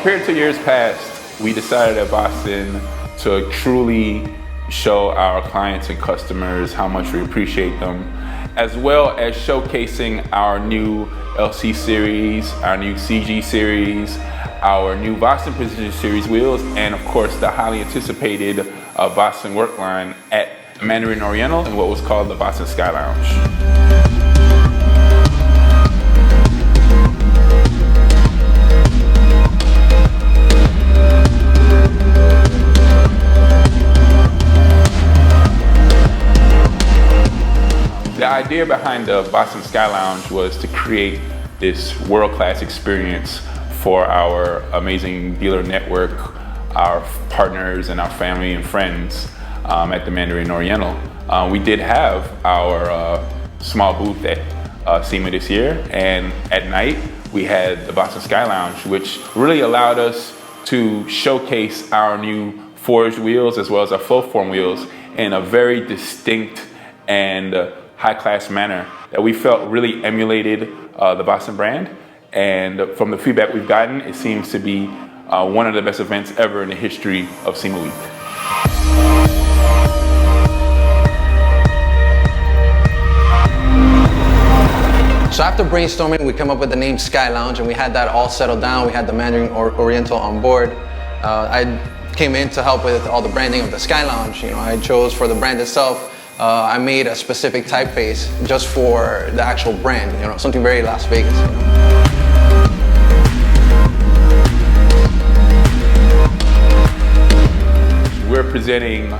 Compared to years past, we decided at Vossen to truly show our clients and customers how much we appreciate them, as well as showcasing our new LC series, our new CG series, our new Vossen Precision Series wheels, and of course the highly anticipated Vossen work line at Mandarin Oriental and what was called the Vossen Sky Lounge. The idea behind the Vossen Sky Lounge was to create this world-class experience for our amazing dealer network, our partners and our family and friends at the Mandarin Oriental. We did have our small booth at SEMA this year, and at night we had the Vossen Sky Lounge, which really allowed us to showcase our new forged wheels as well as our flow form wheels in a very distinct and high-class manner that we felt really emulated the Vossen brand. And from the feedback we've gotten, it seems to be one of the best events ever in the history of SEMA Week. So after brainstorming, we came up with the name Sky Lounge, and we had that all settled down. We had the Mandarin Oriental on board. I came in to help with all the branding of the Sky Lounge. You know, I chose for the brand itself. I made a specific typeface just for the actual brand, you know, something very Las Vegas, you know. We're presenting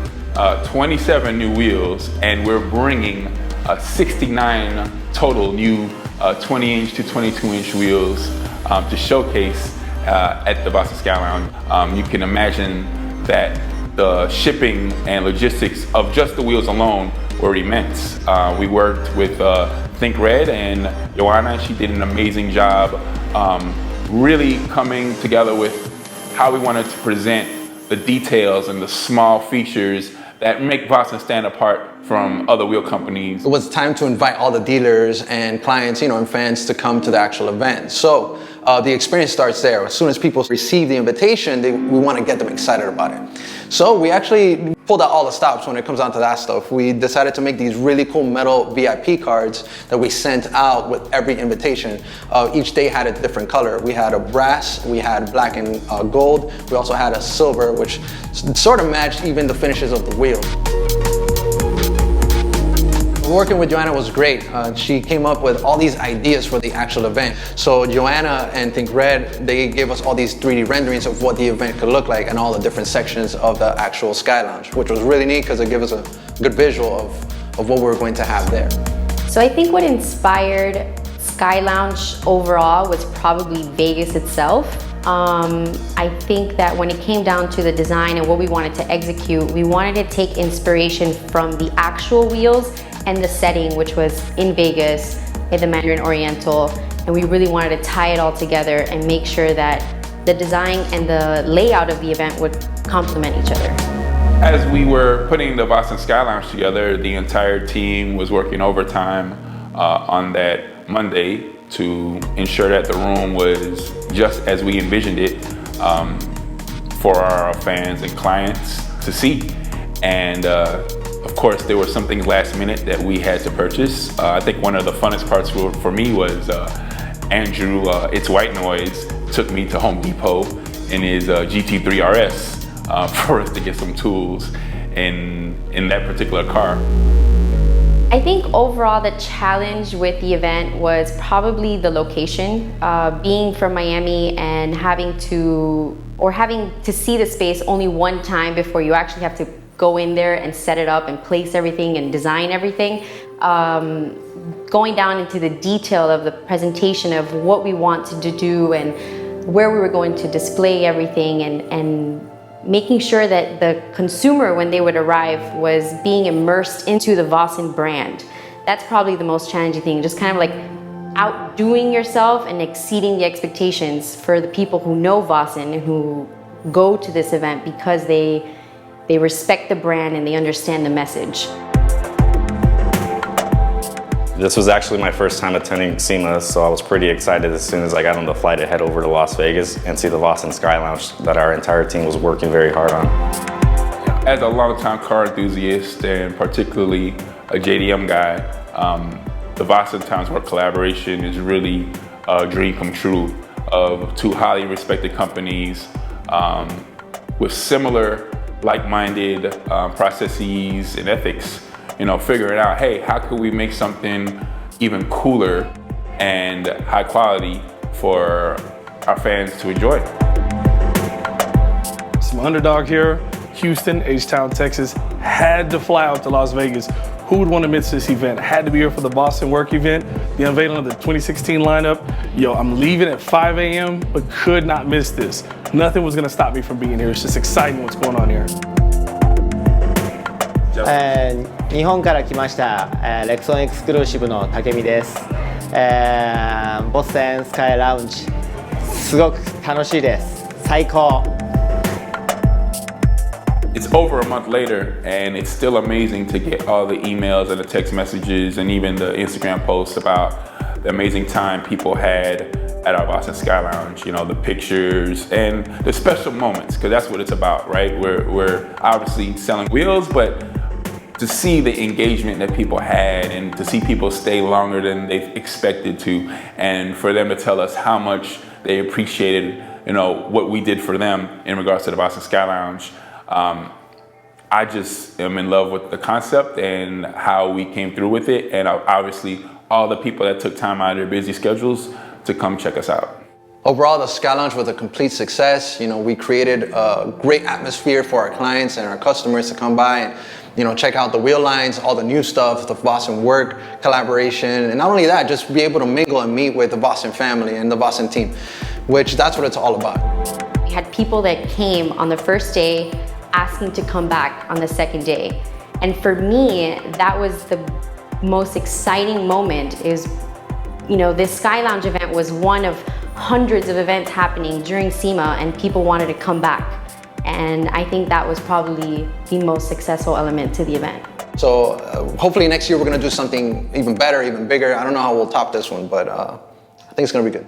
27 new wheels, and we're bringing 69 total new 20-inch to 22-inch wheels to showcase at the Vossen Sky Lounge. You can imagine that the shipping and logistics of just the wheels alone were immense. We worked with Think Red and Joanna. She did an amazing job really coming together with how we wanted to present the details and the small features that make Vossen stand apart from other wheel companies. It was time to invite all the dealers and clients, you know, and fans to come to the actual event. So the experience starts there. As soon as people receive the invitation, we want to get them excited about it. So we actually pulled out all the stops when it comes down to that stuff. We decided to make these really cool metal VIP cards that we sent out with every invitation. Each day had a different color. We had a brass, we had black and gold. We also had a silver, which sort of matched even the finishes of the wheel. Working with Joanna was great. She came up with all these ideas for the actual event. So Joanna and Think Red, they gave us all these 3D renderings of what the event could look like and all the different sections of the actual Sky Lounge, which was really neat because it gave us a good visual of what we were going to have there. So I think what inspired Sky Lounge overall was probably Vegas itself. I think that when it came down to the design and what we wanted to execute, we wanted to take inspiration from the actual wheels and the setting, which was in Vegas at the Mandarin Oriental, and we really wanted to tie it all together and make sure that the design and the layout of the event would complement each other. As we were putting the Vossen Sky Lounge together, the entire team was working overtime on that Monday to ensure that the room was just as we envisioned it for our fans and clients to see. And of course, there were some things last minute that we had to purchase. I think one of the funnest parts for me was Andrew, It's White Noise, took me to Home Depot in his GT3 RS for us to get some tools in that particular car. I think overall the challenge with the event was probably the location. Being from Miami and having to see the space only one time before you actually have to go in there and set it up and place everything and design everything. Going down into the detail of the presentation of what we wanted to do and where we were going to display everything, and making sure that the consumer, when they would arrive, was being immersed into the Vossen brand. That's probably the most challenging thing, just kind of like outdoing yourself and exceeding the expectations for the people who know Vossen and who go to this event because they respect the brand and they understand the message. This was actually my first time attending SEMA, so I was pretty excited as soon as I got on the flight to head over to Las Vegas and see the Vossen Sky Lounge that our entire team was working very hard on. As a longtime car enthusiast and particularly a JDM guy, the Vossen X Work Collaboration is really a dream come true of two highly respected companies with similar like-minded processes and ethics, figuring out, hey, how could we make something even cooler and high quality for our fans to enjoy? Some underdog here, Houston, H-Town, Texas, had to fly out to Las Vegas. Who would want to miss this event? Had to be here for the Vossen Work event, the unveiling of the 2016 lineup. Yo, I'm leaving at 5 a.m., but could not miss this. Nothing was gonna stop me from being here. It's just exciting what's going on here. 日本から来ました、レクソンエクスクルーシブの武美です。ボッセンスカイラウンジ、すごく楽しいです。最高。It's over a month later, and it's still amazing to get all the emails and the text messages and even the Instagram posts about the amazing time people had at our Vossen Sky Lounge. The pictures and the special moments, because that's what it's about, right? We're obviously selling wheels, but to see the engagement that people had and to see people stay longer than they expected to, and for them to tell us how much they appreciated, what we did for them in regards to the Vossen Sky Lounge. I just am in love with the concept and how we came through with it, and obviously all the people that took time out of their busy schedules to come check us out. Overall, the Sky Lounge was a complete success. We created a great atmosphere for our clients and our customers to come by and check out the wheel lines, all the new stuff, the Vossen Work Collaboration, and not only that, just be able to mingle and meet with the Vossen family and the Vossen team, which that's what it's all about. We had people that came on the first day asking to come back on the second day. And for me, that was the most exciting moment is, this Sky Lounge event was one of hundreds of events happening during SEMA, and people wanted to come back. And I think that was probably the most successful element to the event. So hopefully next year we're gonna do something even better, even bigger. I don't know how we'll top this one, but I think it's gonna be good.